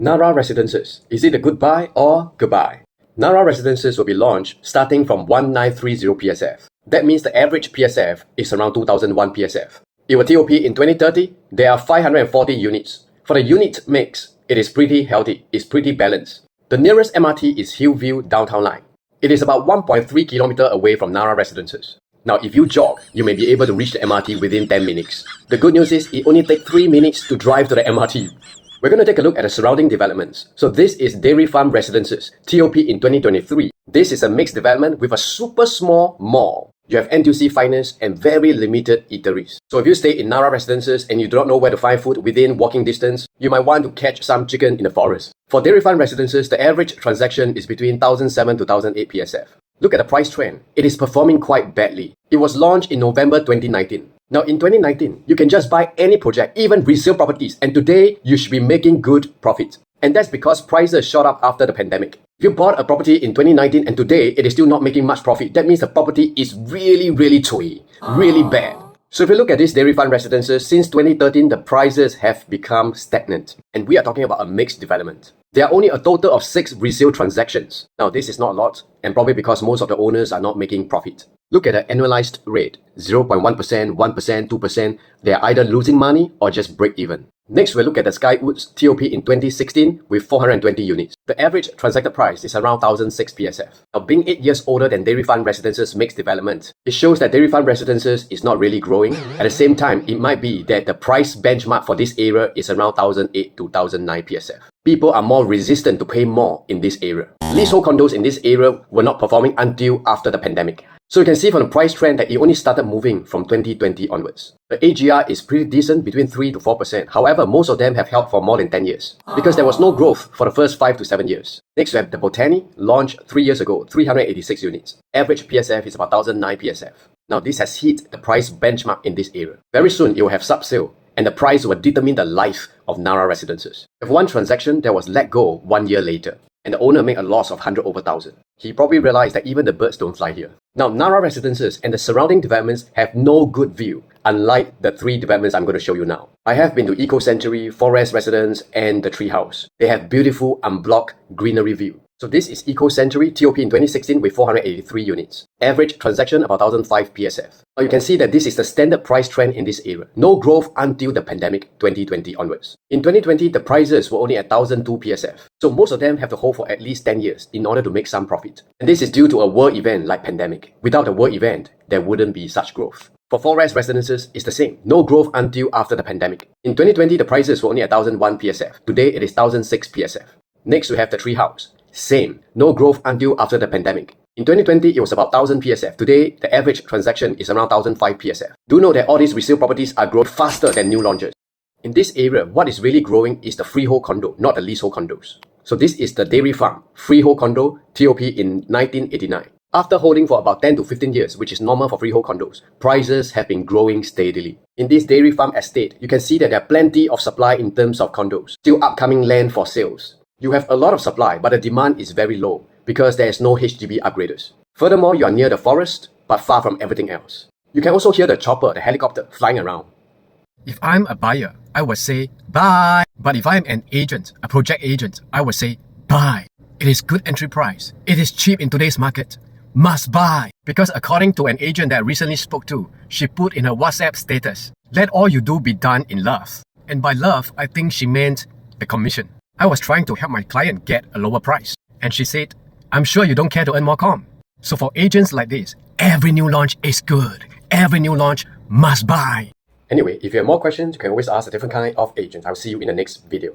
Narra Residences. Is it a goodbye or goodbye? Narra Residences will be launched starting from 1930 PSF. That means the average PSF is around 2001 PSF. It will TOP in 2030. There are 540 units. For the unit mix, it is pretty healthy. It's pretty balanced. The nearest MRT is Hillview Downtown Line. It is about 1.3 km away from Narra Residences. Now, if you jog, you may be able to reach the MRT within 10 minutes. The good news is it only takes 3 minutes to drive to the MRT. We're going to take a look at the surrounding developments. So this is Dairy Farm Residences, TOP in 2023. This is a mixed development with a super small mall. You have NTUC finance and very limited eateries. So if you stay in Narra Residences and you do not know where to find food within walking distance, you might want to catch some chicken in the forest. For Dairy Farm Residences, the average transaction is between 1007 to 1008 PSF. Look at the price trend. It is performing quite badly. It was launched in November 2019. Now in 2019, you can just buy any project, even resale properties, and today you should be making good profit. And that's because prices shot up after the pandemic. If you bought a property in 2019 and today it is still not making much profit, that means the property is really cui, really bad. So if you look at these Dairy Farm Residences, since 2013, the prices have become stagnant. And we are talking about a mixed development. There are only a total of 6 resale transactions. Now this is not a lot, and probably because most of the owners are not making profit. Look at the annualized rate, 0.1%, 1%, 2%. They are either losing money or just break even. Next, we'll look at the Skywoods TOP in 2016 with 420 units. The average transacted price is around 1006 PSF. Now, being 8 years older than Dairy Farm Residences mixed development, it shows that Dairy Farm Residences is not really growing. At the same time, it might be that the price benchmark for this area is around 1008 to 1009 PSF. People are more resistant to pay more in this area. Leasehold condos in this area were not performing until after the pandemic. So you can see from the price trend that it only started moving from 2020 onwards. The AGR is pretty decent, between 3 to 4%. However, most of them have held for more than 10 years because there was no growth for the first 5 to 7 years. Next, we have the Botany, launched 3 years ago, 386 units. Average PSF is about 1009 PSF. Now, this has hit the price benchmark in this area. Very soon, it will have sub-sale, and the price will determine the life of Narra Residences. If one transaction that was let go 1 year later, and the owner made a loss of 100 over 1,000. He probably realized that even the birds don't fly here. Now, Narra Residences and the surrounding developments have no good view, unlike the 3 developments I'm going to show you now. I have been to Eco Century, Forest Residence, and the Tree House. They have beautiful unblocked greenery view. So this is Eco Century TOP in 2016 with 483 units. Average transaction about 1005 PSF. Now you can see that this is the standard price trend in this area. No growth until the pandemic 2020 onwards. In 2020, the prices were only at 1002 PSF. So most of them have to hold for at least 10 years in order to make some profit. And this is due to a world event like pandemic. Without a world event, there wouldn't be such growth. For Forest Residences, it's the same. No growth until after the pandemic. In 2020, the prices were only at 1001 PSF. Today, it is 1006 PSF. Next, we have the Tree House. Same. No growth until after the pandemic. In 2020, it was about 1000 PSF. Today, the average transaction is around 1005 PSF. Do note that all these resale properties are growing faster than new launches. In this area, what is really growing is the freehold condo, not the leasehold condos. So this is the Dairy Farm, freehold condo, TOP in 1989. After holding for about 10 to 15 years, which is normal for freehold condos, prices have been growing steadily. In this Dairy Farm estate, you can see that there are plenty of supply in terms of condos. Still upcoming land for sales. You have a lot of supply, but the demand is very low because there is no HDB upgraders. Furthermore, you are near the forest, but far from everything else. You can also hear the chopper, the helicopter, flying around. If I'm a buyer, I would say buy. But if I'm an agent, a project agent, I would say buy. It is good entry price. It is cheap in today's market. Must buy. Because according to an agent that I recently spoke to, she put in her WhatsApp status, let all you do be done in love. And by love, I think she meant the commission. I was trying to help my client get a lower price. And she said, I'm sure you don't care to earn more comm. So for agents like this, every new launch is good. Every new launch must buy. Anyway, if you have more questions, you can always ask a different kind of agent. I'll see you in the next video.